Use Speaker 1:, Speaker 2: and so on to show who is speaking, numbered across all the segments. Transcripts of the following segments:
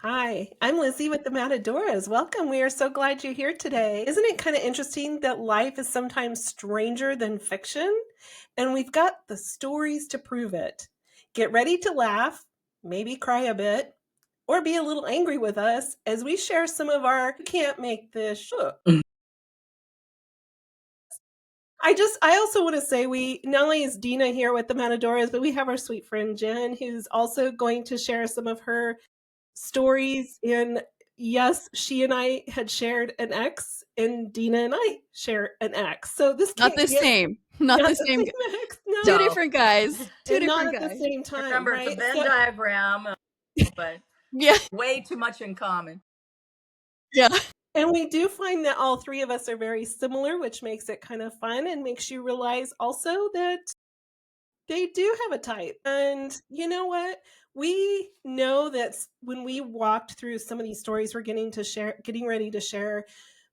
Speaker 1: Hi, I'm Lizzie with the Matadoras. Welcome. We are so glad you're here today. Isn't it kind of interesting that life is sometimes stranger than fiction? And we've got the stories to prove it. Get ready to laugh, maybe cry a bit, or be a little angry with us as we share some of our can't make this I also want to say we not only is Deana here with the Matadoras, but we have our sweet friend Jen, who's also going to share some of her stories. And yes, she and I had shared an ex, and Deana and I share an ex. So this
Speaker 2: Not
Speaker 1: can't
Speaker 2: the
Speaker 1: get
Speaker 2: same. Not
Speaker 1: not
Speaker 2: the
Speaker 1: the
Speaker 2: same.
Speaker 1: same ex,
Speaker 2: Two
Speaker 1: no,
Speaker 3: No,
Speaker 2: different guys. Two
Speaker 1: and not
Speaker 2: different
Speaker 1: at the
Speaker 2: guys.
Speaker 1: same time,
Speaker 3: remember it's a
Speaker 1: right?
Speaker 3: Venn
Speaker 1: So
Speaker 3: diagram, but
Speaker 2: Yeah.
Speaker 3: way too much in common.
Speaker 2: Yeah.
Speaker 1: and we do find that all three of us are very similar, which makes it kind of fun and makes you realize also that they do have a type. And you know what? We know that when we walked through some of these stories we're getting ready to share,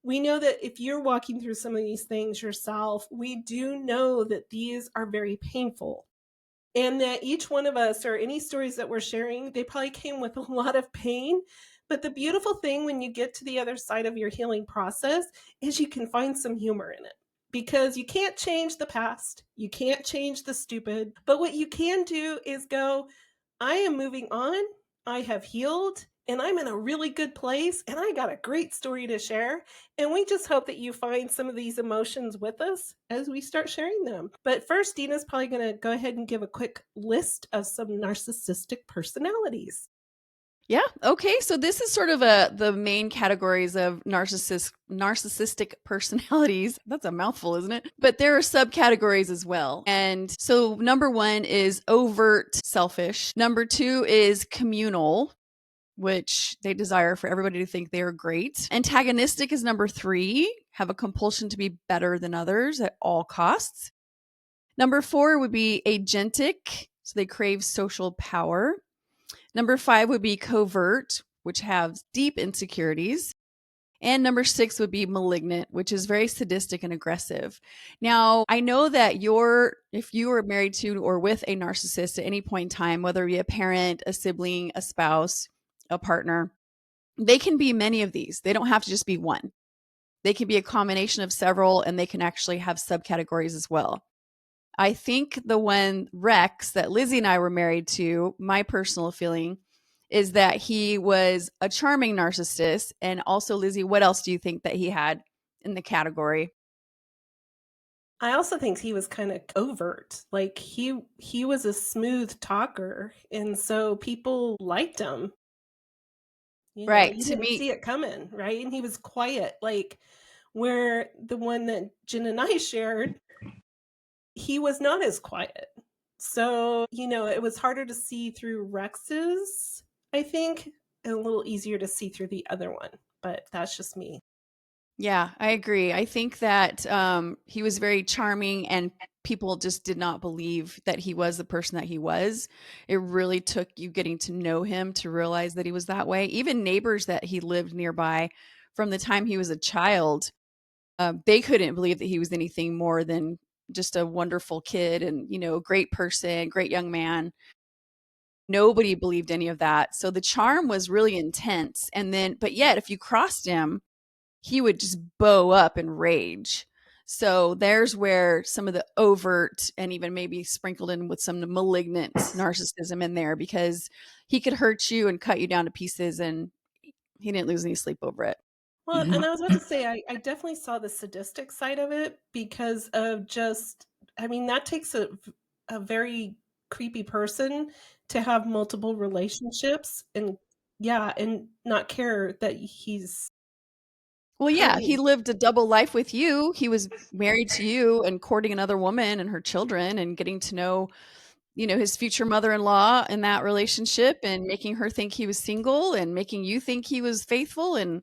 Speaker 1: we know that if you're walking through some of these things yourself, we do know that these are very painful. And that each one of us, or any stories that we're sharing, they probably came with a lot of pain. But the beautiful thing when you get to the other side of your healing process is you can find some humor in it, because you can't change the past. You can't change the stupid. But what you can do is go, I am moving on. I have healed and I'm in a really good place and I got a great story to share. And we just hope that you find some of these emotions with us as we start sharing them. But first, Dina's probably going to go ahead and give a quick list of some narcissistic personalities.
Speaker 2: Yeah. Okay. So this is sort of the main categories of narcissistic personalities. That's a mouthful, isn't it? But there are subcategories as well. And so number 1 is overt selfish. Number 2 is communal, which they desire for everybody to think they are great. Antagonistic is number 3, have a compulsion to be better than others at all costs. Number 4 would be agentic, so they crave social power. Number 5 would be covert, which has deep insecurities. And number 6 would be malignant, which is very sadistic and aggressive. Now, I know that if you are married to or with a narcissist at any point in time, whether it be a parent, a sibling, a spouse, a partner, they can be many of these. They don't have to just be one. They can be a combination of several, and they can actually have subcategories as well. I think the one Rex that Lizzie and I were married to, my personal feeling is that he was a charming narcissist. And also, Lizzie, what else do you think that he had in the category?
Speaker 1: I also think he was kind of overt. Like he was a smooth talker, and so people liked him. You know,
Speaker 2: Right.
Speaker 1: you
Speaker 2: To
Speaker 1: didn't
Speaker 2: me,
Speaker 1: see it coming, right? And he was quiet, like where the one that Jen and I shared, he was not as quiet. So, it was harder to see through Rex's, I think, and a little easier to see through the other one. But that's just me.
Speaker 2: yeah, I agree. I think that he was very charming, and people just did not believe that he was the person that he was. It really took you getting to know him to realize that he was that way. Even neighbors that he lived nearby from the time he was a child, they couldn't believe that he was anything more than just a wonderful kid and, a great person, great young man. Nobody believed any of that. So the charm was really intense. And then, but yet, if you crossed him, he would just bow up and rage. So there's where some of the overt and even maybe sprinkled in with some malignant narcissism in there, because he could hurt you and cut you down to pieces, and he didn't lose any sleep over it.
Speaker 1: Well, and I was about to say, I definitely saw the sadistic side of it because of just, I mean, that takes a very creepy person to have multiple relationships and, yeah, and not care that he's
Speaker 2: Well, yeah, he
Speaker 1: hurting.
Speaker 2: lived a double life with you. He was married to you and courting another woman and her children and getting to know, his future mother-in-law in that relationship, and making her think he was single and making you think he was faithful. And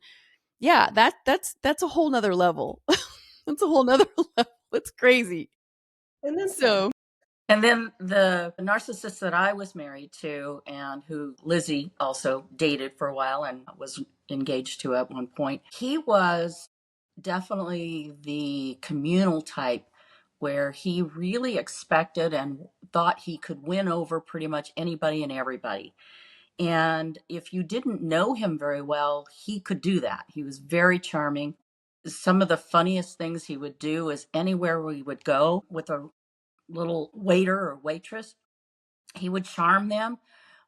Speaker 2: yeah, that's a whole nother level. That's a whole nother level. It's crazy.
Speaker 1: And then some.
Speaker 2: So,
Speaker 3: And then the narcissist that I was married to and who Lizzie also dated for a while and was engaged to at one point, he was definitely the communal type where he really expected and thought he could win over pretty much anybody and everybody. And if you didn't know him very well, he could do that. He was very charming. Some of the funniest things he would do is anywhere we would go with a little waiter or waitress, he would charm them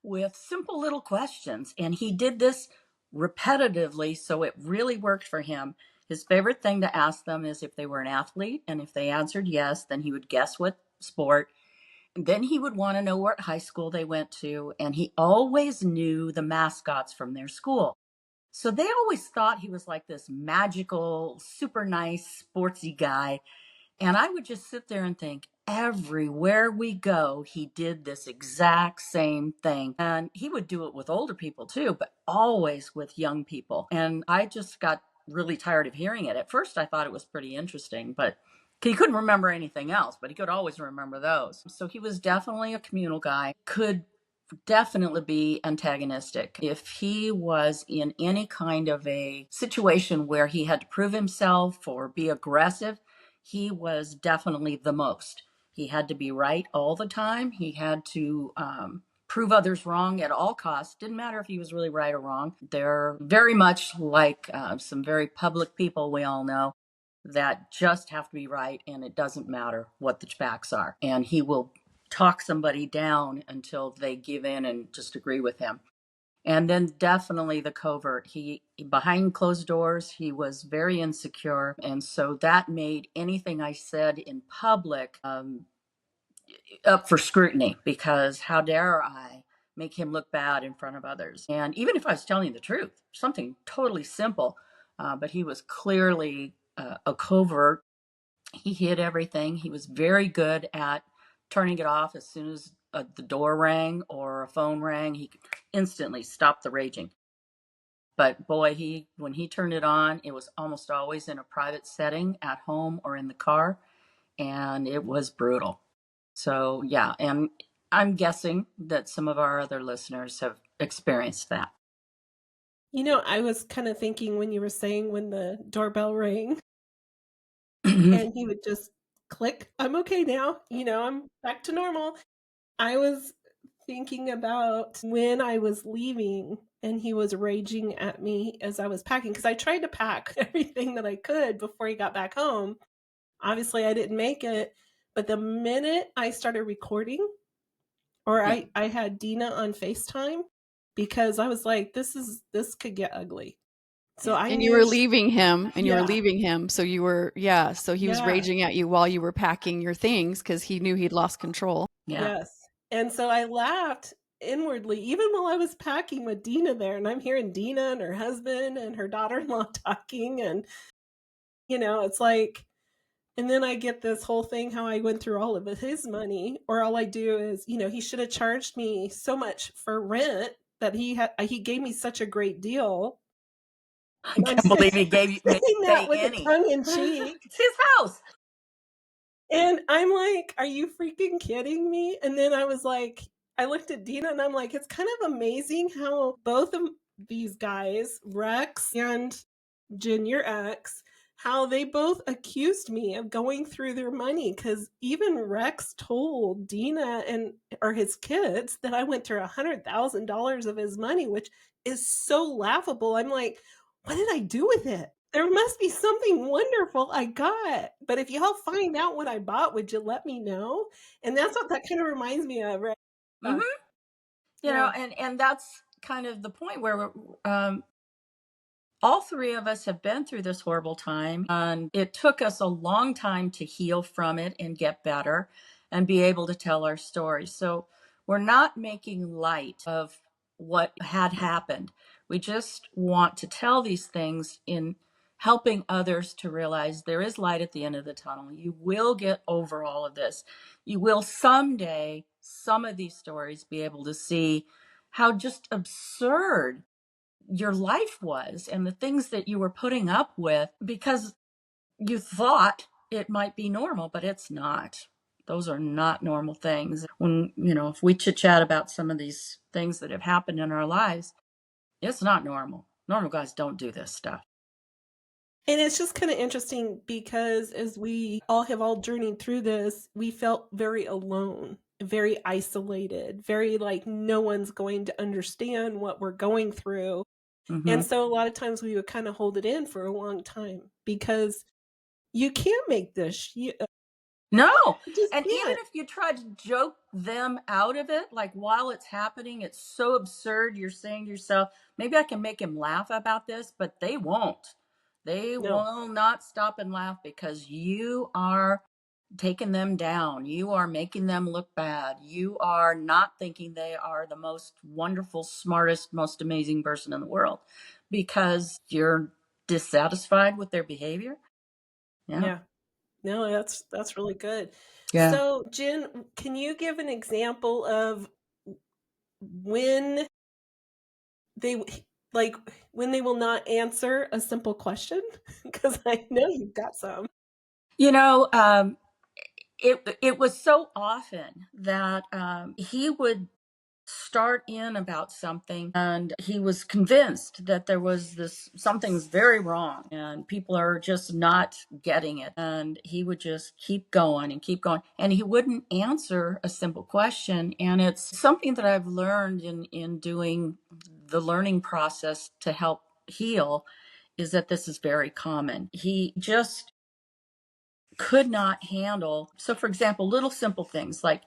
Speaker 3: with simple little questions. And he did this repetitively, so it really worked for him. His favorite thing to ask them is if they were an athlete. And if they answered yes, then he would guess what sport. And then he would want to know what high school they went to. And he always knew the mascots from their school. So they always thought he was like this magical, super nice, sportsy guy. And I would just sit there and think, everywhere we go, he did this exact same thing. And he would do it with older people too, but always with young people. And I just got really tired of hearing it. At first, I thought it was pretty interesting, but he couldn't remember anything else, but he could always remember those. So he was definitely a communal guy, could definitely be antagonistic. If he was in any kind of a situation where he had to prove himself or be aggressive, he was definitely the most. He had to be right all the time. He had to prove others wrong at all costs. Didn't matter if he was really right or wrong. They're very much like some very public people we all know that just have to be right, and it doesn't matter what the facts are. And he will talk somebody down until they give in and just agree with him. And then definitely the covert. He behind closed doors, he was very insecure, and so that made anything I said in public up for scrutiny, because how dare I make him look bad in front of others? And even if I was telling the truth, something totally simple, but he was clearly a covert. He hid everything. He was very good at turning it off as soon as the door rang or a phone rang. He could instantly stop the raging. But boy, when he turned it on, it was almost always in a private setting, at home or in the car, and it was brutal. So yeah, and I'm guessing that some of our other listeners have experienced that.
Speaker 1: I was kind of thinking when you were saying when the doorbell rang and he would just click, I'm okay now, I'm back to normal. I was thinking about when I was leaving and he was raging at me as I was packing, because I tried to pack everything that I could before he got back home. Obviously, I didn't make it, but the minute I started recording, or
Speaker 3: Yeah.
Speaker 1: I had Deana on FaceTime, because I was like, this could get ugly. So
Speaker 3: Yeah.
Speaker 1: I
Speaker 2: And you
Speaker 1: knew
Speaker 2: were leaving him, and you were
Speaker 1: yeah,
Speaker 2: leaving him. So you were, yeah. So he was
Speaker 1: yeah,
Speaker 2: raging at you while you were packing your things because he knew he'd lost control.
Speaker 3: Yeah.
Speaker 1: yes. And so I laughed inwardly, even while I was packing with Deana there, and I'm hearing Deana and her husband and her daughter-in-law talking, and it's like, and then I get this whole thing how I went through all of his money, or all I do is, he should have charged me so much for rent that he gave me such a great deal.
Speaker 3: I
Speaker 1: And I'm
Speaker 3: can't believe he gave you made
Speaker 1: saying
Speaker 3: you
Speaker 1: that
Speaker 3: pay
Speaker 1: with a
Speaker 3: any.
Speaker 1: tongue in cheek.
Speaker 3: It's his house.
Speaker 1: And I'm like, are you freaking kidding me? And then I was like, I looked at Deana and I'm like, it's kind of amazing how both of these guys, Rex and Jen, your ex, how they both accused me of going through their money, because even Rex told Deana and or his kids that I went through $100,000 of his money, which is so laughable. I'm like, what did I do with it? There must be something wonderful I got. But if y'all find out what I bought, would you let me know? And that's what that kind of reminds me of, right?
Speaker 3: Hmm.
Speaker 1: Yeah.
Speaker 3: And that's kind of the point where all three of us have been through this horrible time, and it took us a long time to heal from it and get better and be able to tell our story. So we're not making light of what had happened. We just want to tell these things in helping others to realize there is light at the end of the tunnel. You will get over all of this. You will someday, some of these stories, be able to see how just absurd your life was and the things that you were putting up with because you thought it might be normal, but it's not. Those are not normal things. When, if we chit chat about some of these things that have happened in our lives, it's not normal. Normal guys don't do this stuff.
Speaker 1: And it's just kind of interesting because as we all have all journeyed through this, we felt very alone very isolated, very like no one's going to understand what we're going through. And
Speaker 3: Hmm.
Speaker 1: so a lot of times we would kind of hold it in for a long time because you can't make this.
Speaker 3: No.
Speaker 1: You just
Speaker 3: And even
Speaker 1: can't.
Speaker 3: if you try to joke them out of it, like while it's happening, it's so absurd. You're saying to yourself, maybe I can make him laugh about this, but they won't. They
Speaker 1: No.
Speaker 3: will not stop and laugh because you are taking them down. You are making them look bad. You are not thinking they are the most wonderful, smartest, most amazing person in the world because you're dissatisfied with their behavior. Yeah.
Speaker 1: Yeah. No, that's really good.
Speaker 3: Yeah.
Speaker 1: So, Jen, can you give an example of when they like when they will not answer a simple question? Because I know you've got some.
Speaker 3: You know, it was so often that he would start in about something and he was convinced that there was this something's very wrong and people are just not getting it, and he would just keep going and he wouldn't answer a simple question. And it's something that I've learned in doing the learning process to help heal, is that this is very common. He just could not handle. So, for example, little simple things like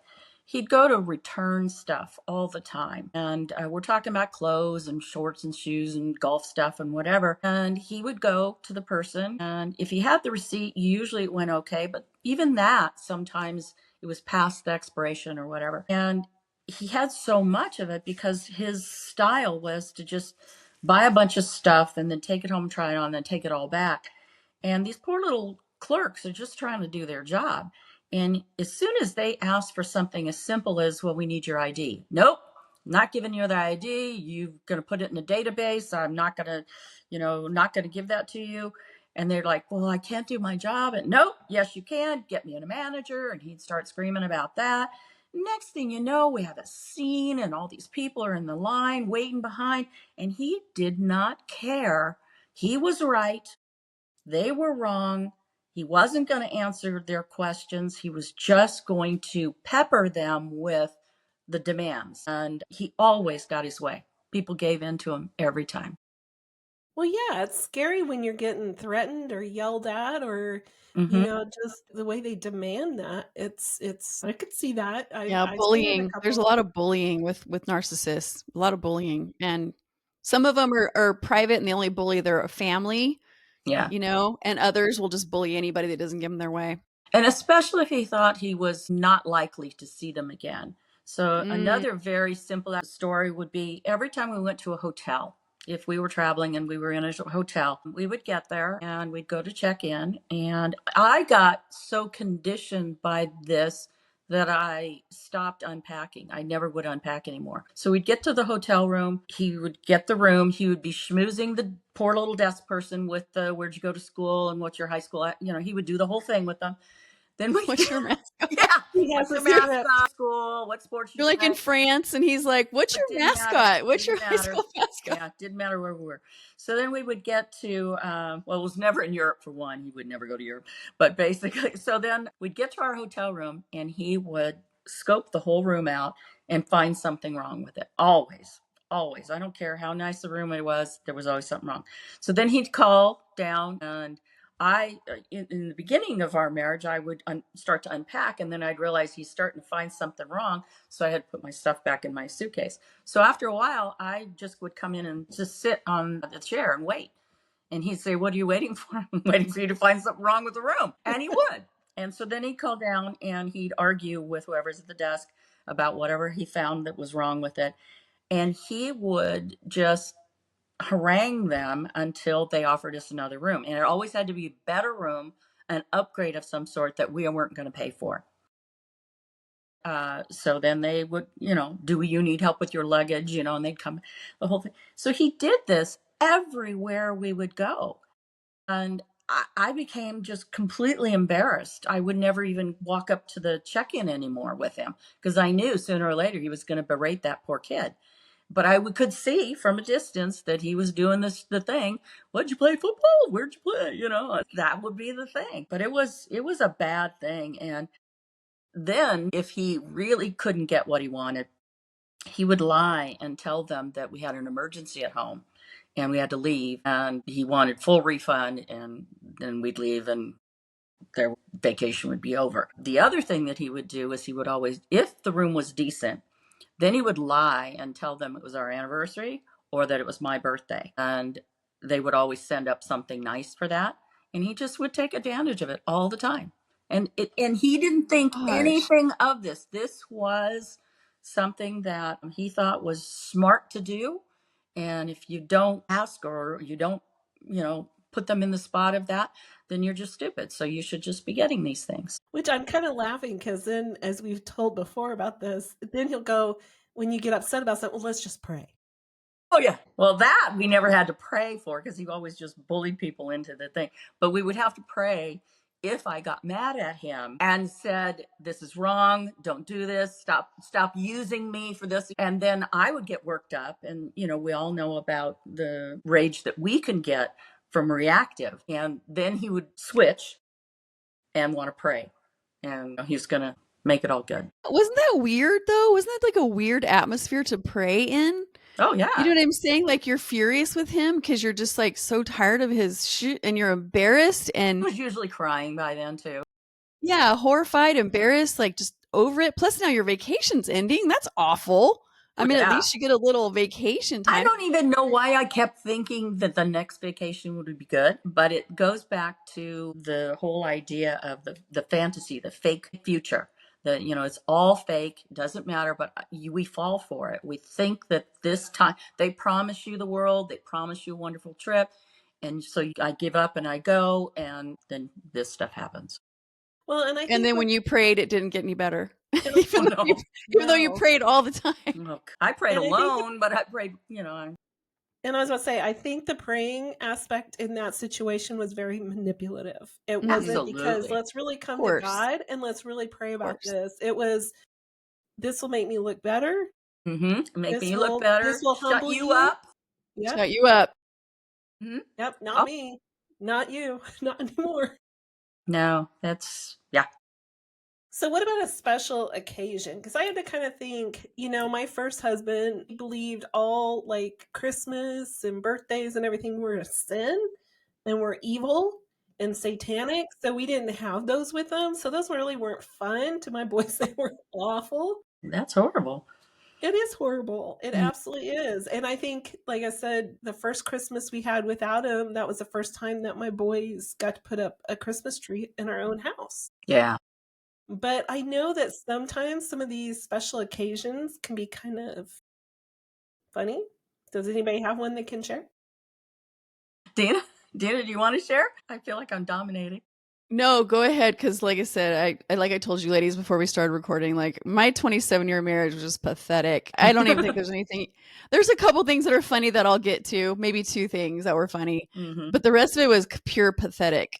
Speaker 3: he'd go to return stuff all the time. And we're talking about clothes and shorts and shoes and golf stuff and whatever. And he would go to the person. And if he had the receipt, usually it went okay. But even that, sometimes it was past the expiration or whatever. And he had so much of it because his style was to just buy a bunch of stuff and then take it home, try it on, then take it all back. And these poor little clerks are just trying to do their job. And as soon as they ask for something as simple as, well, we need your ID. Nope, not giving you the ID. You're going to put it in a database. I'm not going to, not going to give that to you. And they're like, well, I can't do my job. And nope, yes, you can. Get me a manager. And he'd start screaming about that. Next thing you know, we have a scene and all these people are in the line waiting behind. And he did not care. He was right. They were wrong. He wasn't going to answer their questions. He was just going to pepper them with the demands. And he always got his way. People gave in to him every time.
Speaker 1: Well, yeah, it's scary when you're getting threatened or yelled at or,
Speaker 3: Hmm.
Speaker 1: just the way they demand that. It's I could see that.
Speaker 2: Yeah,
Speaker 1: I've seen it a
Speaker 2: bullying. There's a
Speaker 1: couple.
Speaker 2: lot of bullying with narcissists. A lot of bullying, and some of them are private and they only bully their family,
Speaker 3: Yeah.
Speaker 2: and others will just bully anybody that doesn't give them their way.
Speaker 3: And especially if he thought he was not likely to see them again. So,
Speaker 2: Mm,
Speaker 3: another very simple story would be every time we went to a hotel, if we were traveling and we were in a hotel, we would get there and we'd go to check in. And I got so conditioned by this that I stopped unpacking. I never would unpack anymore. So we'd get to the hotel room. He would get the room. He would be schmoozing the poor little desk person with the where'd you go to school and what's your high school at? He would do the whole thing with them. Then we,
Speaker 2: what's your mascot?
Speaker 3: yeah,
Speaker 1: He has
Speaker 3: what's
Speaker 1: a
Speaker 3: your
Speaker 1: script.
Speaker 3: mascot? School? What sports you
Speaker 2: You're like in
Speaker 3: play?
Speaker 2: France, and he's like, "What's
Speaker 3: But
Speaker 2: your
Speaker 3: didn't matter.
Speaker 2: mascot? What's your
Speaker 3: Didn't
Speaker 2: high
Speaker 3: matter.
Speaker 2: school mascot?"
Speaker 3: Yeah, didn't matter where we were. So then we would get to, well, it was never in Europe for one. He would never go to Europe. But basically, so then we'd get to our hotel room and he would scope the whole room out and find something wrong with it. Always, always. I don't care how nice the room it was, there was always something wrong. So then he'd call down and in the beginning of our marriage, I would start to unpack, and then I'd realize he's starting to find something wrong. So I had to put my stuff back in my suitcase. So after a while, I just would come in and just sit on the chair and wait. And he'd say, what are you waiting for? I'm waiting for you to find something wrong with the room. And he would. And so then he'd call down and he'd argue with whoever's at the desk about whatever he found that was wrong with it. And he would just harangue them until they offered us another room. And it always had to be a better room, an upgrade of some sort that we weren't going to pay for. So then they would, do you need help with your luggage? And they'd come, the whole thing. So he did this everywhere we would go. And I became just completely embarrassed. I would never even walk up to the check-in anymore with him because I knew sooner or later he was going to berate that poor kid. But I could see from a distance that he was doing the thing. What'd you play football? Where'd you play? That would be the thing. But it was a bad thing. And then if he really couldn't get what he wanted, he would lie and tell them that we had an emergency at home and we had to leave, and he wanted full refund, and then we'd leave and their vacation would be over. The other thing that he would do is he would always, if the room was decent, then he would lie and tell them it was our anniversary or that it was my birthday. And they would always send up something nice for that. And he just would take advantage of it all the time. And he didn't think
Speaker 2: Gosh.
Speaker 3: anything of this. This was something that he thought was smart to do. And if you don't ask or you don't, put them in the spot of that, then you're just stupid. So you should just be getting these things.
Speaker 1: Which I'm kind of laughing because then, as we've told before about this, then he'll go, when you get upset about something, well, let's just pray.
Speaker 3: Oh, yeah. Well, that we never had to pray for because he always just bullied people into the thing. But we would have to pray if I got mad at him and said, this is wrong. Don't do this. Stop using me for this. And then I would get worked up. And, we all know about the rage that we can get from reactive. And then he would switch and want to pray. And he's going to make it all good.
Speaker 2: Wasn't that weird though? Wasn't that like a weird atmosphere to pray in?
Speaker 3: Oh, yeah.
Speaker 2: You know what I'm saying? Like you're furious with him because you're just like so tired of his shit and you're embarrassed
Speaker 3: I
Speaker 2: and
Speaker 3: was usually crying by then, too.
Speaker 2: yeah, horrified, embarrassed, like just over it. Plus now your vacation's ending. That's awful. I mean, at
Speaker 3: Yeah.
Speaker 2: least you get a little vacation
Speaker 3: I
Speaker 2: time.
Speaker 3: don't even know why I kept thinking that the next vacation would be good, but it goes back to the whole idea of the fantasy, the fake future. That it's all fake, doesn't matter, but we fall for it. We think that this time they promise you the world, they promise you a wonderful trip, and so I give up and I go, and then this stuff happens.
Speaker 1: Well, and I
Speaker 2: And
Speaker 1: think
Speaker 2: then when you prayed, it didn't get any better.
Speaker 1: Oh,
Speaker 2: even though you
Speaker 1: no.
Speaker 2: prayed all the time.
Speaker 3: Look, I prayed
Speaker 1: And I think
Speaker 3: alone, but I prayed,
Speaker 1: and I was about to say, I think the praying aspect in that situation was very manipulative. It wasn't because
Speaker 3: absolutely.
Speaker 1: let's really
Speaker 2: Of
Speaker 1: come to
Speaker 2: course.
Speaker 1: God and let's really pray
Speaker 2: Of
Speaker 1: about
Speaker 2: course.
Speaker 1: this. It was, this will make me look better.
Speaker 3: Make
Speaker 1: This
Speaker 3: me look
Speaker 1: will
Speaker 3: better, shut
Speaker 1: humble
Speaker 3: you
Speaker 1: you.
Speaker 3: up.
Speaker 1: Yep.
Speaker 2: Shut you up.
Speaker 3: Mhm.
Speaker 1: Yep. Not
Speaker 3: Oh,
Speaker 1: me. Not you. Not anymore.
Speaker 3: no, that's, yeah.
Speaker 1: So what about a special occasion? Because I had to kind of think, my first husband believed all like Christmas and birthdays and everything were a sin and were evil and satanic. So we didn't have those with them. So those really weren't fun. To my boys, they were awful.
Speaker 3: That's horrible.
Speaker 1: It is horrible. It
Speaker 3: Mm.
Speaker 1: absolutely is. And I think, like I said, the first Christmas we had without him, that was the first time that my boys got to put up a Christmas tree in our own house.
Speaker 3: Yeah.
Speaker 1: But I know that sometimes some of these special occasions can be kind of funny. Does anybody have one they can share?
Speaker 3: Deana, do you want to share? I feel like I'm dominating.
Speaker 2: No, go ahead. Because, like I said, I like I told you, ladies, before we started recording, like my 27-year marriage was just pathetic. I don't even think there's anything. There's a couple things that are funny that I'll get to. Maybe two things that were funny, but the rest of it was pure pathetic.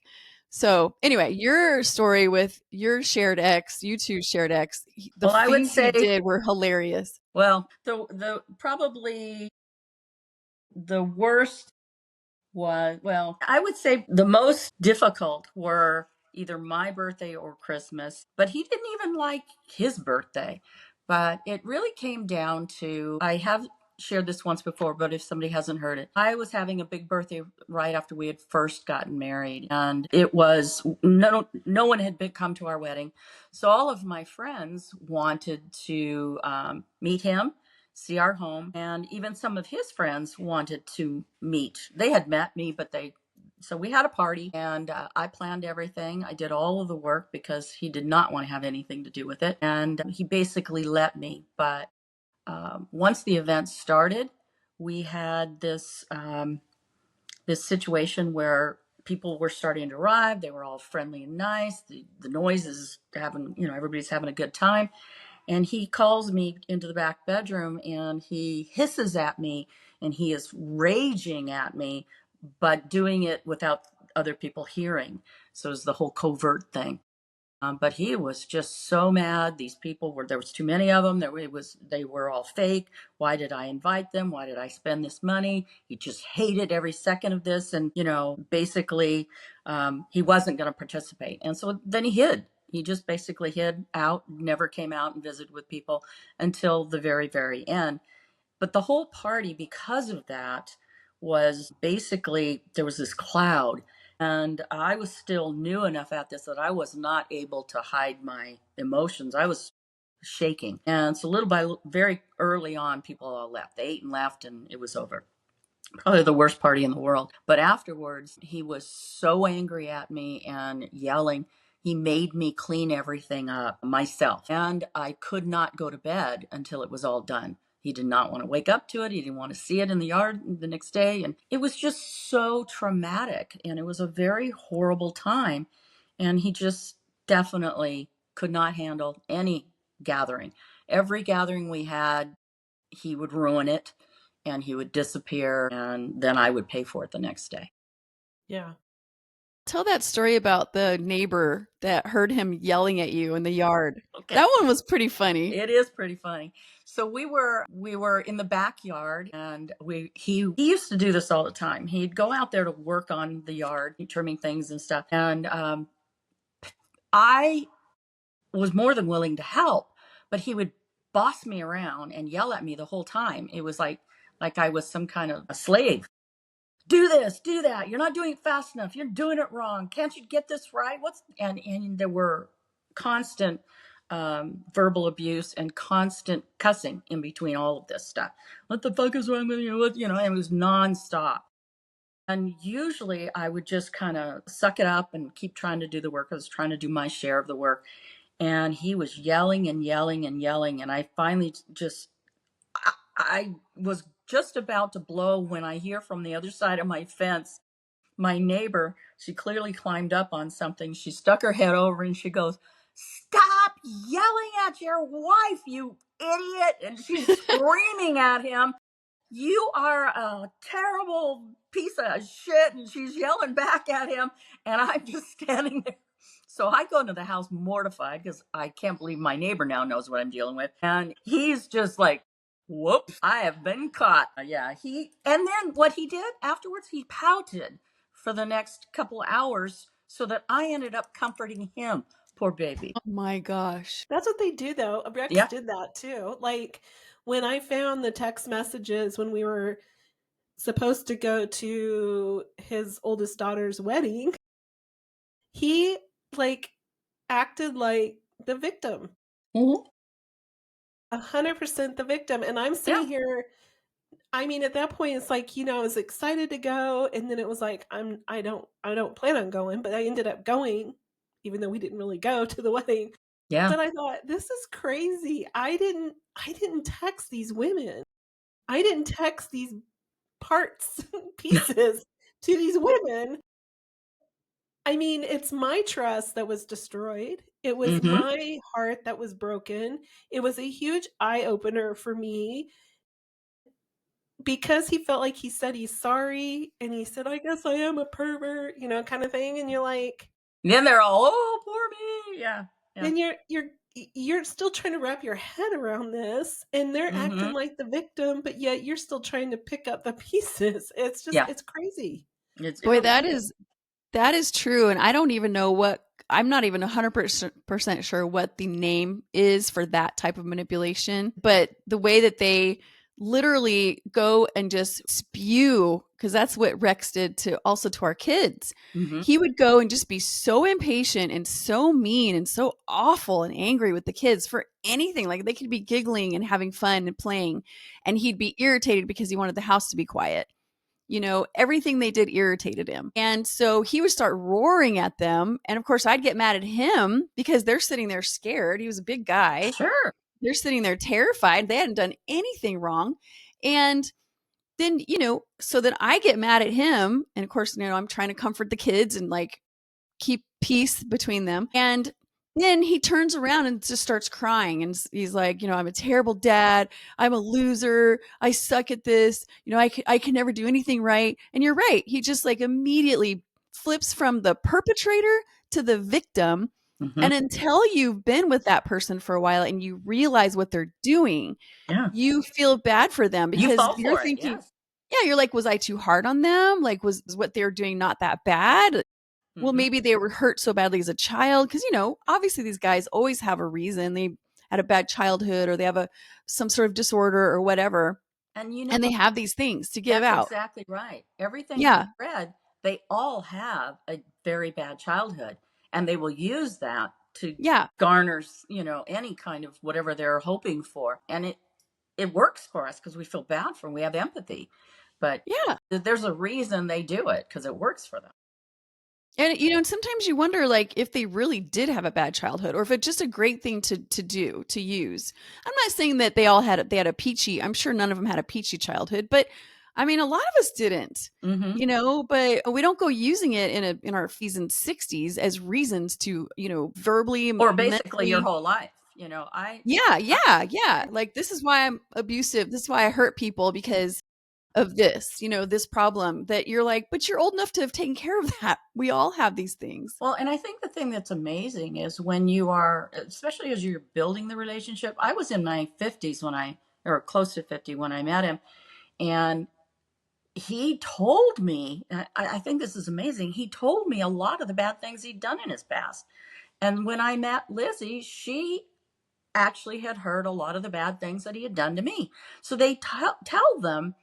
Speaker 2: So, anyway, your story with your shared ex, you two shared ex, the
Speaker 3: Well, I would
Speaker 2: things he
Speaker 3: say,
Speaker 2: did were hilarious.
Speaker 3: well, the probably the worst was, well, I would say the most difficult were either my birthday or Christmas, but he didn't even like his birthday. But it really came down to, I have shared this once before, but if somebody hasn't heard it, I was having a big birthday right after we had first gotten married, and it was no one had come to our wedding, so all of my friends wanted to meet him, see our home, and even some of his friends wanted to meet. They had met me, but so we had a party, and I planned everything. I did all of the work because he did not want to have anything to do with it, and he basically let me. But once the event started, we had this situation where people were starting to arrive. They were all friendly and nice. The noise is having, everybody's having a good time. And he calls me into the back bedroom and he hisses at me and he is raging at me, but doing it without other people hearing. So it's the whole covert thing. But he was just so mad. These people there was too many of them. They were all fake. Why did I invite them? Why did I spend this money? He just hated every second of this. And, basically, he wasn't going to participate. And so then he hid. He just basically hid out, never came out and visited with people until the very, very end. But the whole party, because of that, was basically there was this cloud. And I was still new enough at this that I was not able to hide my emotions. I was shaking. And so, little by very early on, people all left. They ate and left, and it was over. Probably the worst party in the world. But afterwards, he was so angry at me and yelling. He made me clean everything up myself. And I could not go to bed until it was all done. He did not want to wake up to it. He didn't want to see it in the yard the next day. And it was just so traumatic. And it was a very horrible time. And he just definitely could not handle any gathering. Every gathering we had, he would ruin it and he would disappear, and then I would pay for it the next day.
Speaker 1: Yeah.
Speaker 2: Tell that story about the neighbor that heard him yelling at you in the yard.
Speaker 3: Okay.
Speaker 2: That one was pretty funny.
Speaker 3: It is pretty funny. So we were in the backyard, and he used to do this all the time. He'd go out there to work on the yard, trimming things and stuff. And I was more than willing to help, but he would boss me around and yell at me the whole time. It was like I was some kind of a slave. Do this, do that. You're not doing it fast enough. You're doing it wrong. Can't you get this right? And there were constant verbal abuse and constant cussing in between all of this stuff. What the fuck is wrong with you? And it was nonstop. And usually I would just kind of suck it up and keep trying to do the work. I was trying to do my share of the work. And he was yelling and yelling and yelling. And I finally I was just about to blow when I hear from the other side of my fence, my neighbor, she clearly climbed up on something. She stuck her head over and she goes, "Stop yelling at your wife, you idiot." And she's screaming at him, "You are a terrible piece of shit." And she's yelling back at him. And I'm just standing there. So I go into the house mortified because I can't believe my neighbor now knows what I'm dealing with. And he's just like, "Whoops, I have been caught." Yeah. And then what he did afterwards, he pouted for the next couple hours so that I ended up comforting him. Poor baby.
Speaker 2: Oh my gosh.
Speaker 1: That's what they do, though. Rex
Speaker 3: Yeah.
Speaker 1: did that too. Like when I found the text messages when we were supposed to go to his oldest daughter's wedding, he like acted like the victim.
Speaker 3: Mhm.
Speaker 1: 100% the victim. And I'm sitting
Speaker 3: Yeah.
Speaker 1: here, I mean, at that point, it's like, I was excited to go, and then it was like, I don't plan on going, but I ended up going, even though we didn't really go to the wedding.
Speaker 3: Yeah.
Speaker 1: But I thought, this is crazy. I didn't text these women. I didn't text these parts, pieces to these women. I mean, it's my trust that was destroyed. It was
Speaker 3: Mm-hmm.
Speaker 1: my heart that was broken. It was a huge eye opener for me because he felt like he said he's sorry and he said, "I guess I am a pervert," kind of thing. And you're like,
Speaker 3: Then they're all, "Oh, poor me." Yeah. Yeah.
Speaker 1: then you're still trying to wrap your head around this, and they're acting
Speaker 3: Mm-hmm.
Speaker 1: like the victim, but yet you're still trying to pick up the pieces. It's just,
Speaker 3: Yeah.
Speaker 1: it's crazy.
Speaker 2: Boy, that is true. And I don't even know I'm not even 100% sure what the name is for that type of manipulation. But the way that they literally go and just spew, because that's what Rex did to our kids.
Speaker 3: Mm-hmm.
Speaker 2: He would go and just be so impatient and so mean and so awful and angry with the kids for anything. Like they could be giggling and having fun and playing, and he'd be irritated because he wanted the house to be quiet. Everything they did irritated him. And so he would start roaring at them. And of course, I'd get mad at him because they're sitting there scared. He was a big guy.
Speaker 3: Sure.
Speaker 2: They're sitting there terrified. They hadn't done anything wrong. And then, so then I get mad at him. And of course, I'm trying to comfort the kids and like keep peace between them. And then he turns around and just starts crying. And he's like, "I'm a terrible dad. I'm a loser. I suck at this. I can never do anything right." And you're right. He just like immediately flips from the perpetrator to the victim.
Speaker 3: Mm-hmm.
Speaker 2: And until you've been with that person for a while and you realize what they're doing,
Speaker 3: Yeah.
Speaker 2: you feel bad for them because
Speaker 3: You fall
Speaker 2: you're
Speaker 3: for
Speaker 2: thinking,
Speaker 3: it. Yes.
Speaker 2: yeah, you're like, was I too hard on them? Like, was what they're doing not that bad? well, maybe they were hurt so badly as a child because, obviously these guys always have a reason. They had a bad childhood or they have some sort of disorder or whatever,
Speaker 3: And you know,
Speaker 2: and they have these things to give
Speaker 3: that's
Speaker 2: out.
Speaker 3: exactly right. Everything you
Speaker 2: Yeah.
Speaker 3: read, they all have a very bad childhood, and they will use that to
Speaker 2: Yeah.
Speaker 3: garner, any kind of whatever they're hoping for. And it works for us because we feel bad for them. We have empathy, but
Speaker 2: Yeah.
Speaker 3: there's a reason they do it because it works for them.
Speaker 2: And and sometimes you wonder like if they really did have a bad childhood or if it's just a great thing to do, to use. I'm not saying that they had a peachy. I'm sure none of them had a peachy childhood, but I mean a lot of us didn't.
Speaker 3: Mm-hmm.
Speaker 2: But we don't go using it in our 50s and 60s as reasons to, verbally,
Speaker 3: Or basically your
Speaker 2: mentally.
Speaker 3: whole life.
Speaker 2: Yeah,
Speaker 3: I
Speaker 2: yeah, yeah. Like this is why I'm abusive. This is why I hurt people because of this, this problem that you're like, but you're old enough to have taken care of that. We all have these things.
Speaker 3: Well, and I think the thing that's amazing is when you are, especially as you're building the relationship. I was in my 50s or close to 50 when I met him. And he told me, I think this is amazing. He told me a lot of the bad things he'd done in his past. And when I met Lizzie, she actually had heard a lot of the bad things that he had done to me. So they tell them,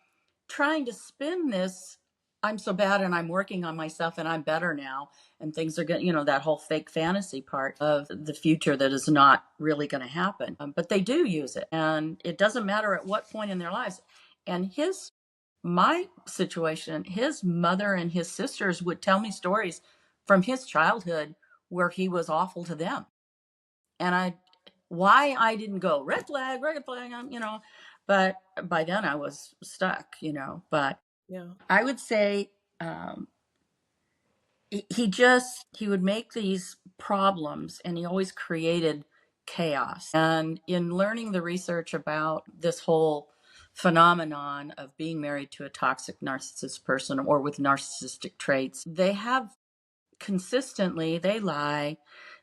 Speaker 3: trying to spin this, I'm so bad and I'm working on myself and I'm better now and things are good, that whole fake fantasy part of the future that is not really going to happen. But they do use it, and it doesn't matter at what point in their lives. And my situation, his mother and his sisters would tell me stories from his childhood where he was awful to them. And why I didn't go red flag, but by then I was stuck, but
Speaker 1: Yeah.
Speaker 3: I would say, um, he would make these problems and he always created chaos. And in learning the research about this whole phenomenon of being married to a toxic narcissist person or with narcissistic traits, they have consistently, they lie,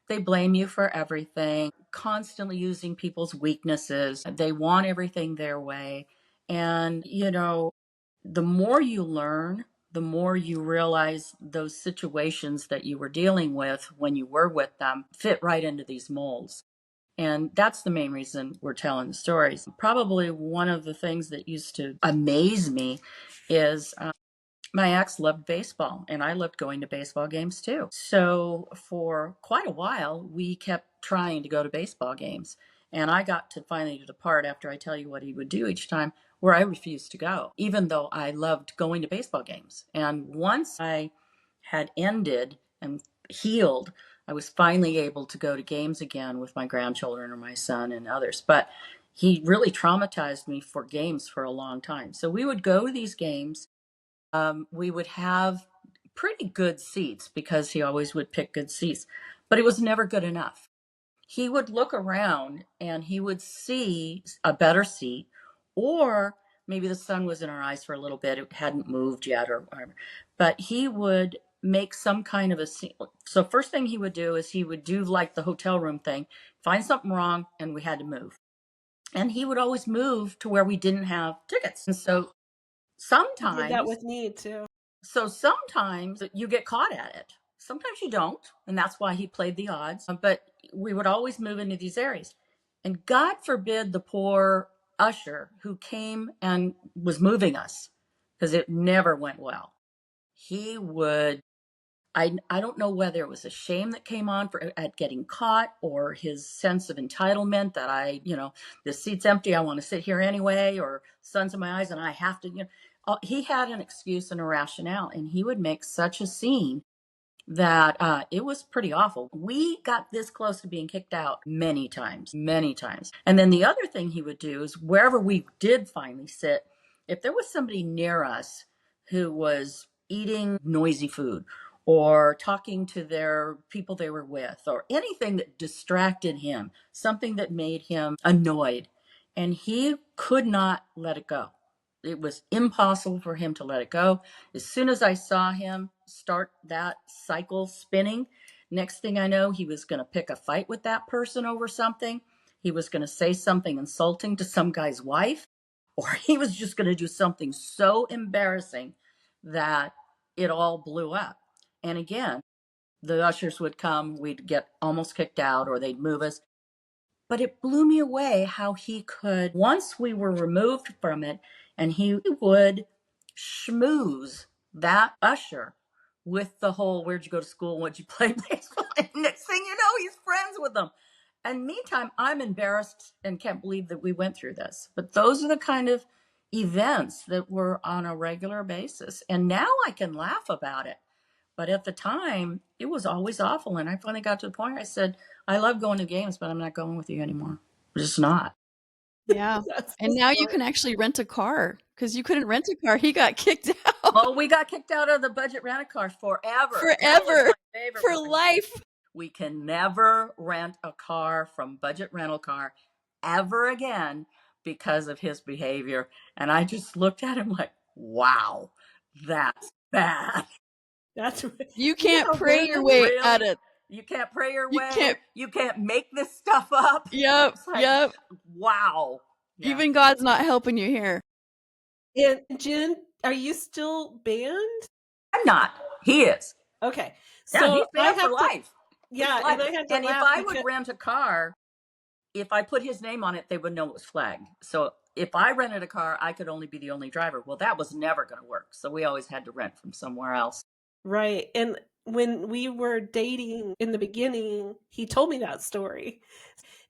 Speaker 3: they blame you for everything, constantly using people's weaknesses, they want everything their way. And the more you learn, the more you realize those situations that you were dealing with when you were with them fit right into these molds. And that's the main reason we're telling the stories. Probably one of the things that used to amaze me is, my ex loved baseball, and I loved going to baseball games too. So for quite a while, we kept trying to go to baseball games. And I got to finally to the part, after I tell you what he would do each time, where I refused to go, even though I loved going to baseball games. And once I had ended and healed, I was finally able to go to games again with my grandchildren or my son and others. But he really traumatized me for games for a long time. So we would go to these games. We would have pretty good seats because he always would pick good seats, but it was never good enough. He would look around and he would see a better seat, or maybe the sun was in our eyes for a little bit. It hadn't moved yet or whatever, but he would make some kind of a scene. So first thing he would do is he would do like the hotel room thing, find something wrong, and we had to move. And he would always move to where we didn't have tickets. And so
Speaker 1: He did that
Speaker 3: sometimes
Speaker 1: with me too.
Speaker 3: sometimes you get caught at it. Sometimes you don't. And that's why he played the odds. But we would always move into these areas. And God forbid the poor usher who came and was moving us, because it never went well. He would, I don't know whether it was a shame that came on at getting caught or his sense of entitlement that this seat's empty. I want to sit here anyway, or sun's in my eyes and I have to, he had an excuse and a rationale, and he would make such a scene that it was pretty awful. We got this close to being kicked out many times, many times. And then the other thing he would do is wherever we did finally sit, if there was somebody near us who was eating noisy food or talking to their people they were with or anything that distracted him, something that made him annoyed, and he could not let it go. It was impossible for him to let it go. As soon as I saw him start that cycle spinning, next thing I know, he was going to pick a fight with that person over something. He was going to say something insulting to some guy's wife, or he was just going to do something so embarrassing that it all blew up. And again, The ushers would come, we'd get almost kicked out, or they'd move us. But it blew me away how he could, once we were removed from it, and he would schmooze that usher with the whole, where'd you go to school? What'd you play baseball? And next thing you know, he's friends with them. And meantime, I'm embarrassed and can't believe that we went through this. But those are the kind of events that were on a regular basis. And now I can laugh about it. But at the time, it was always awful. And I finally got to the point where I said, I love going to games, but I'm not going with you anymore. I'm just not.
Speaker 2: Yeah.
Speaker 1: That's
Speaker 2: And
Speaker 1: so
Speaker 2: now you
Speaker 1: smart.
Speaker 2: can actually rent a car because you couldn't rent a car. He got kicked out
Speaker 3: Oh, we got kicked out of the budget rent-a-car forever. That was
Speaker 2: forever
Speaker 3: my favorite
Speaker 2: for
Speaker 3: part.
Speaker 2: life.
Speaker 3: We can never rent a car from Budget Rental Car ever again because of his behavior. And I just looked at him like, wow, that's bad.
Speaker 1: That's
Speaker 2: You
Speaker 1: you
Speaker 2: can't
Speaker 1: know,
Speaker 2: pray
Speaker 1: they're
Speaker 2: your way out
Speaker 3: Really?
Speaker 2: of
Speaker 3: You can't pray your
Speaker 2: you
Speaker 3: way.
Speaker 2: can't
Speaker 3: You can't make this stuff up.
Speaker 2: yep,
Speaker 3: It's like,
Speaker 2: yep.
Speaker 3: wow. Yeah.
Speaker 2: Even God's not helping you here.
Speaker 1: And Jen, are you still banned?
Speaker 3: I'm not. He is.
Speaker 1: Okay.
Speaker 3: Yeah,
Speaker 1: So
Speaker 3: he's
Speaker 1: I
Speaker 3: banned for
Speaker 1: have to,
Speaker 3: life. He's
Speaker 1: yeah,
Speaker 3: life.
Speaker 1: and I had to
Speaker 3: And if
Speaker 1: laugh
Speaker 3: I
Speaker 1: because
Speaker 3: would rent a car, if I put his name on it, they would know it was flagged. So if I rented a car, I could only be the only driver. Well, that was never going to work. So we always had to rent from somewhere else.
Speaker 1: right. And when we were dating in the beginning, he told me that story.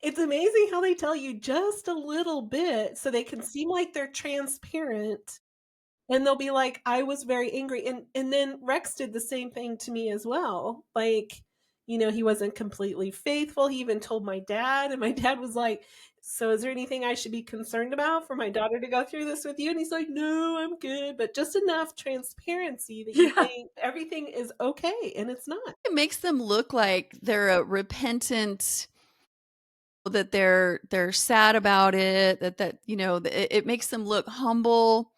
Speaker 1: It's amazing how they tell you just a little bit so they can seem like they're transparent. And they'll be like, I was very angry. And then Rex did the same thing to me as well. Like, he wasn't completely faithful. He even told my dad, and my dad was like, so is there anything I should be concerned about for my daughter to go through this with you? And he's like, no, I'm good. But just enough transparency that you
Speaker 3: Yeah.
Speaker 1: think everything is okay, and it's not.
Speaker 2: It makes them look like they're a repentant, that they're sad about it, it makes them look humble,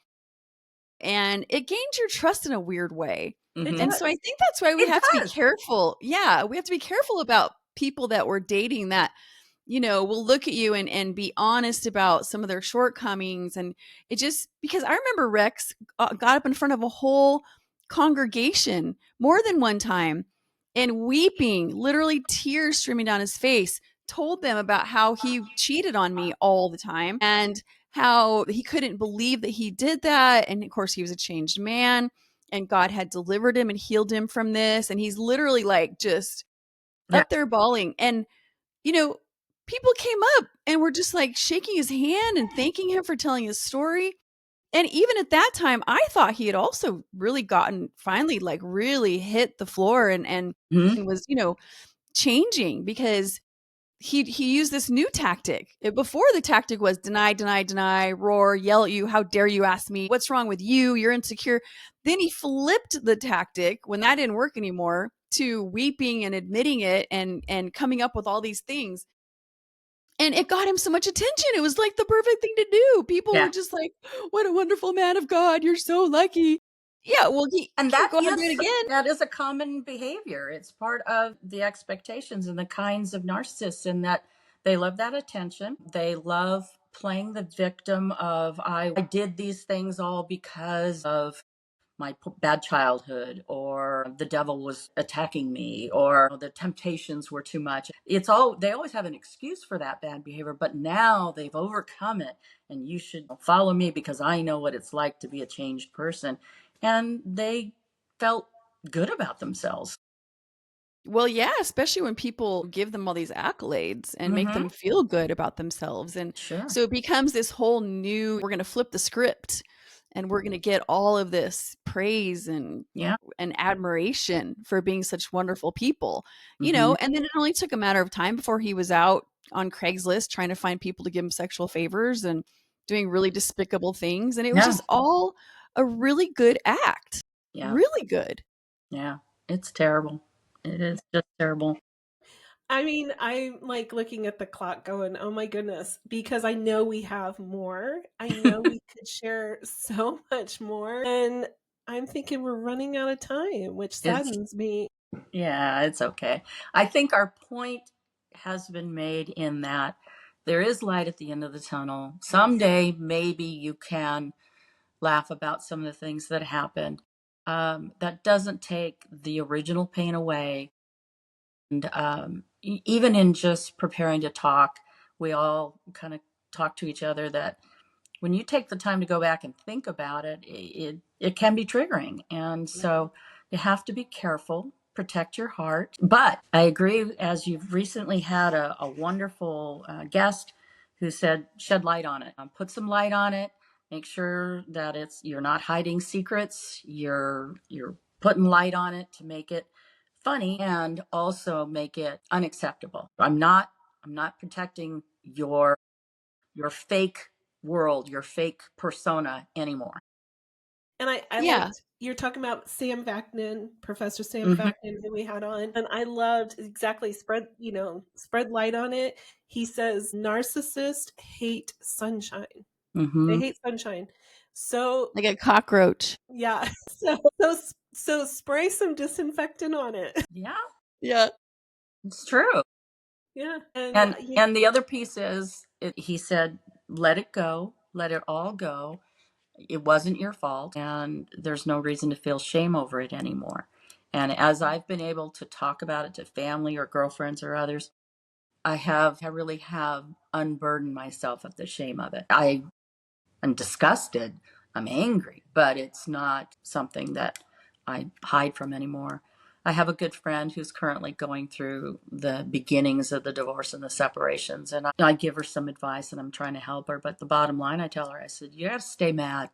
Speaker 2: and it gains your trust in a weird way.
Speaker 1: It
Speaker 3: Mm-hmm.
Speaker 2: And so I
Speaker 1: does.
Speaker 2: think that's why we
Speaker 3: It
Speaker 2: have to be
Speaker 3: does.
Speaker 2: careful. Yeah, we have to be careful about people that we're dating that, will look at you and be honest about some of their shortcomings. And it just, because I remember Rex got up in front of a whole congregation more than one time and weeping, literally tears streaming down his face, told them about how he cheated on me all the time and how he couldn't believe that he did that. And of course, he was a changed man and God had delivered him and healed him from this. And he's literally like just
Speaker 3: Yeah.
Speaker 2: up there bawling. And, you know, people came up and were just like shaking his hand and thanking him for telling his story. And even at that time, I thought he had also really finally like really hit the floor and
Speaker 3: Mm-hmm.
Speaker 2: was, changing, because he used this new tactic. Before, the tactic was deny, deny, deny, roar, yell at you. How dare you ask me? What's wrong with you? You're insecure. Then he flipped the tactic when that didn't work anymore to weeping and admitting it and coming up with all these things. And it got him so much attention. It was like the perfect thing to do. People were
Speaker 3: Yeah.
Speaker 2: just like, what a wonderful man of God. You're so lucky. Yeah, well, he
Speaker 3: And
Speaker 2: can't go out and do it again.
Speaker 3: that is a common behavior. It's part of the expectations and the kinds of narcissists, in that they love that attention. They love playing the victim of, I did these things all because of my bad childhood, or the devil was attacking me, or the temptations were too much. They always have an excuse for that bad behavior, but now they've overcome it, and you should follow me because I know what it's like to be a changed person. And they felt good about themselves.
Speaker 2: Well, yeah, especially when people give them all these accolades and make
Speaker 3: Mm-hmm.
Speaker 2: them feel good about themselves. And
Speaker 3: Sure.
Speaker 2: so it becomes this whole new, we're going to flip the script and we're going to get all of this praise
Speaker 3: Yeah.
Speaker 2: and admiration for being such wonderful people,
Speaker 3: Mm-hmm.
Speaker 2: and then it only took a matter of time before he was out on Craigslist trying to find people to give him sexual favors and doing really despicable things. And it was
Speaker 3: Yeah.
Speaker 2: just all a really good act.
Speaker 3: Yeah.
Speaker 2: Really good.
Speaker 3: Yeah. It's terrible. It is just terrible.
Speaker 1: I mean, I'm like looking at the clock going, oh my goodness, because I know we have more. I know we could share so much more. And I'm thinking we're running out of time, which
Speaker 3: It's
Speaker 1: saddens me.
Speaker 3: Yeah, it's okay. I think our point has been made in that there is light at the end of the tunnel. Someday, maybe you can laugh about some of the things that happened. That doesn't take the original pain away. And even in just preparing to talk, we all kind of talk to each other that when you take the time to go back and think about it, it can be triggering. And so you have to be careful, protect your heart. But I agree, as you've recently had a wonderful guest who said, shed light on it, put some light on it, make sure that you're not hiding secrets, you're putting light on it to make it funny and also make it unacceptable. I'm not protecting your fake world, your fake persona anymore.
Speaker 1: And I
Speaker 2: Yeah.
Speaker 1: liked you're talking about Sam Vaknin, Professor Sam
Speaker 3: Mm-hmm.
Speaker 1: Vaknin, who we had on, and I loved exactly spread light on it. He says narcissists hate sunshine. They
Speaker 3: Mm-hmm.
Speaker 1: hate sunshine. So
Speaker 2: Like a cockroach.
Speaker 1: yeah, so spray some disinfectant on it.
Speaker 3: Yeah,
Speaker 2: Yeah.
Speaker 3: it's true.
Speaker 1: Yeah, and
Speaker 3: And the other piece is, he said, let it go, let it all go. It wasn't your fault, and there's no reason to feel shame over it anymore. And as I've been able to talk about it to family or girlfriends or others, I really have unburdened myself of the shame of it. I'm disgusted, I'm angry, but it's not something that I hide from anymore. I have a good friend who's currently going through the beginnings of the divorce and the separations, and I give her some advice and I'm trying to help her. But the bottom line, I tell her, I said, you got to stay mad.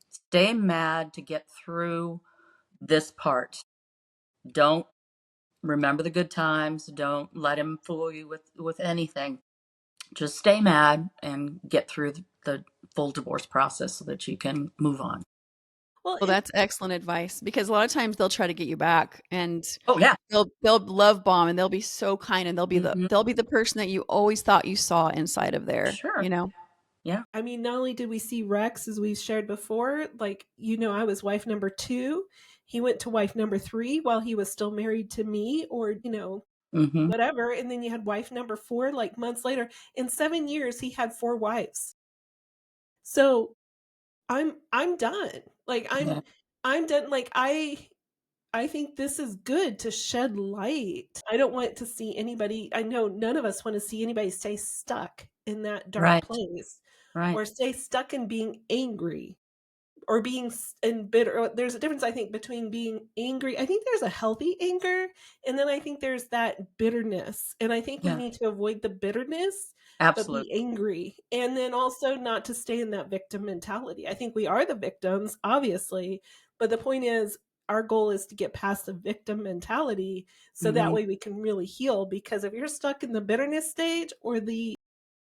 Speaker 3: Stay mad to get through this part. Don't remember the good times. Don't let him fool you with anything. Just stay mad and get through the full divorce process so that you can move on.
Speaker 1: well,
Speaker 2: Well, that's excellent advice because a lot of times they'll try to get you back and
Speaker 3: Oh yeah.
Speaker 2: they'll love bomb and they'll be so kind and
Speaker 3: Mhm.
Speaker 2: they'll be the person that you always thought you saw inside of there,
Speaker 3: Sure.
Speaker 2: you know?
Speaker 3: Yeah.
Speaker 1: I mean, not only did we see Rex, as we've shared before, like, I was wife number 2. He went to wife number 3 while he was still married to me, or,
Speaker 3: Mm-hmm.
Speaker 1: whatever. And then you had wife number 4, like months later. In 7 years, he had 4 wives. So I'm done. Like,
Speaker 3: Yeah.
Speaker 1: I'm done. Like, I think this is good to shed light. I don't want to see anybody, I know none of us want to see anybody stay stuck in that dark
Speaker 3: Right.
Speaker 1: place
Speaker 3: Right.
Speaker 1: or stay stuck in being angry or being bitter. There's a difference, I think, between being angry. I think there's a healthy anger, and then I think there's that bitterness. And I think we
Speaker 3: Yeah.
Speaker 1: need to avoid the bitterness, but
Speaker 3: Absolutely.
Speaker 1: be angry. And then also not to stay in that victim mentality. I think we are the victims, obviously, but the point is, our goal is to get past the victim mentality so that
Speaker 3: Mm-hmm.
Speaker 1: way we can really heal. Because if you're stuck in the bitterness stage or the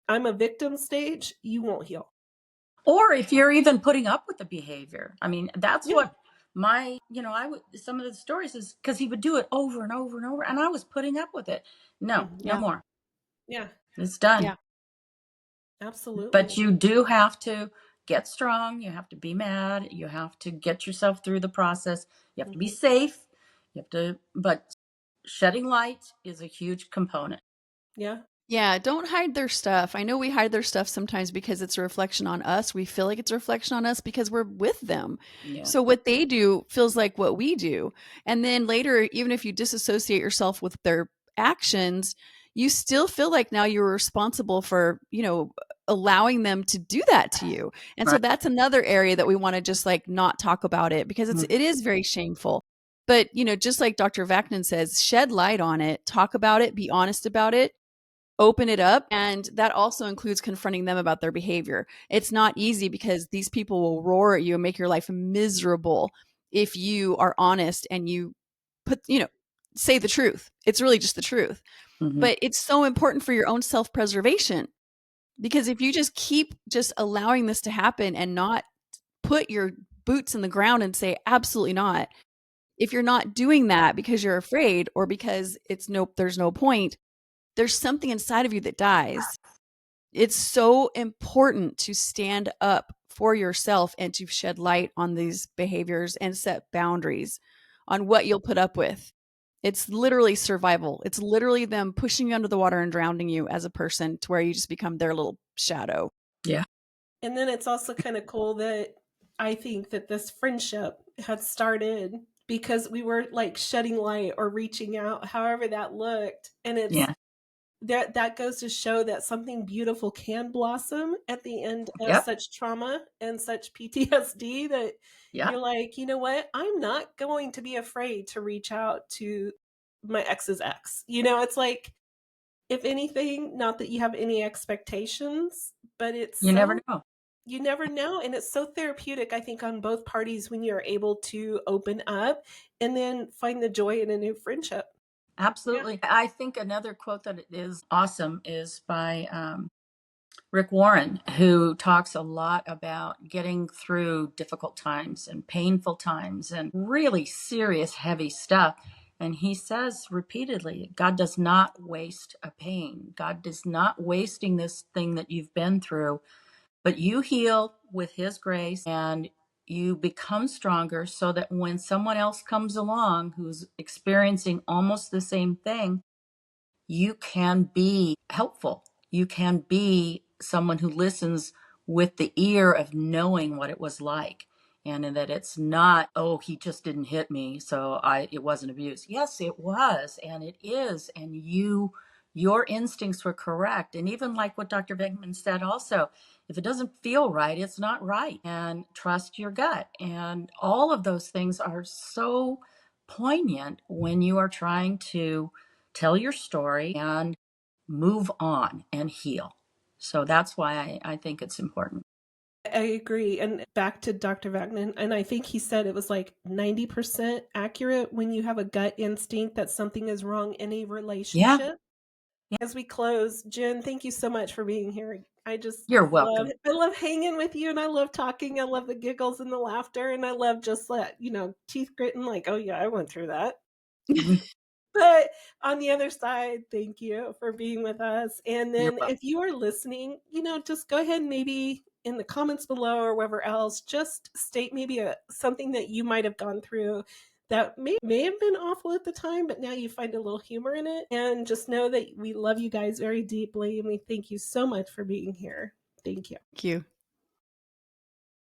Speaker 1: I'm a victim stage, you won't heal.
Speaker 3: Or if you're even putting up with the behavior. I mean, that's
Speaker 1: Yeah.
Speaker 3: what I would, some of the stories is because he would do it over and over and over, and I was putting up with it. No, no
Speaker 2: Yeah.
Speaker 3: more.
Speaker 1: Yeah.
Speaker 3: It's done.
Speaker 2: Yeah.
Speaker 3: But
Speaker 1: Absolutely.
Speaker 3: you do have to get strong. You have to be mad. You have to get yourself through the process. You have to be
Speaker 1: Mhm.
Speaker 3: safe. But shedding light is a huge component.
Speaker 1: Yeah.
Speaker 2: Yeah, don't hide their stuff. I know we hide their stuff sometimes because it's a reflection on us. We feel like it's a reflection on us because we're with them.
Speaker 3: Yeah.
Speaker 2: So what they do feels like what we do. And then later, even if you disassociate yourself with their actions, you still feel like now you're responsible for, allowing them to do that to you. And so
Speaker 3: Right.
Speaker 2: that's another area that we want to just like not talk about it because
Speaker 3: Mm.
Speaker 2: it is very shameful. But, just like Dr. Vaknin says, shed light on it, talk about it, be honest about it, open it up. And that also includes confronting them about their behavior. It's not easy because these people will roar at you and make your life miserable if you are honest and you put, say the truth. It's really just the truth.
Speaker 3: Mm-hmm.
Speaker 2: But it's so important for your own self-preservation because if you just keep just allowing this to happen and not put your boots in the ground and say absolutely not, if you're not doing that because you're afraid or because there's no point, there's something inside of you that dies. It's so important to stand up for yourself and to shed light on these behaviors and set boundaries on what you'll put up with. It's literally survival. It's literally them pushing you under the water and drowning you as a person to where you just become their little shadow.
Speaker 3: Yeah.
Speaker 1: And then it's also kind of cool that I think that this friendship had started because we were like shedding light or reaching out, however that looked. And it's
Speaker 3: Yeah.
Speaker 1: that goes to show that something beautiful can blossom at the end of
Speaker 3: Yep.
Speaker 1: such trauma and such PTSD, that
Speaker 3: Yep.
Speaker 1: you're like, you know what? I'm not going to be afraid to reach out to my ex's ex. It's like, if anything, not that you have any expectations, but it's
Speaker 3: You never
Speaker 1: so,
Speaker 3: know.
Speaker 1: you never know. And it's so therapeutic, I think, on both parties when you're able to open up and then find the joy in a new friendship. Yeah.
Speaker 3: Absolutely. I think another quote that is awesome is by Rick Warren, who talks a lot about getting through difficult times and painful times and really serious, heavy stuff. And he says repeatedly, God does not waste a pain. God is not wasting this thing that you've been through, but you heal with his grace and you become stronger so that when someone else comes along who's experiencing almost the same thing, you can be helpful. You can be someone who listens with the ear of knowing what it was like. And in that it's not, oh, he just didn't hit me, so it wasn't abuse. Yes, it was, and it is. And your instincts were correct. And even like what Dr. Venkman said also, if it doesn't feel right, it's not right. And trust your gut. And all of those things are so poignant when you are trying to tell your story and move on and heal. So that's why I think it's important.
Speaker 1: I agree. And back to Dr. Wagner, and I think he said it was like 90% accurate when you have a gut instinct that something is wrong in a
Speaker 3: Yeah,
Speaker 1: relationship. As we close, Jen, thank you so much for being here.
Speaker 3: you're
Speaker 1: Love
Speaker 3: welcome.
Speaker 1: I love hanging with you, and I love talking. I love the giggles and the laughter, and I love just that, teeth gritting like, oh yeah, I went through that.
Speaker 3: Mhm.
Speaker 1: But on the other side, thank you for being with us. And
Speaker 3: You're
Speaker 1: then
Speaker 3: welcome.
Speaker 1: if you are listening, just go ahead and maybe in the comments below or wherever else, just state maybe something that you might have gone through that may have been awful at the time, but now you find a little humor in it. And just know that we love you guys very deeply and we thank you so much for being here. Thank you.
Speaker 2: Thank you.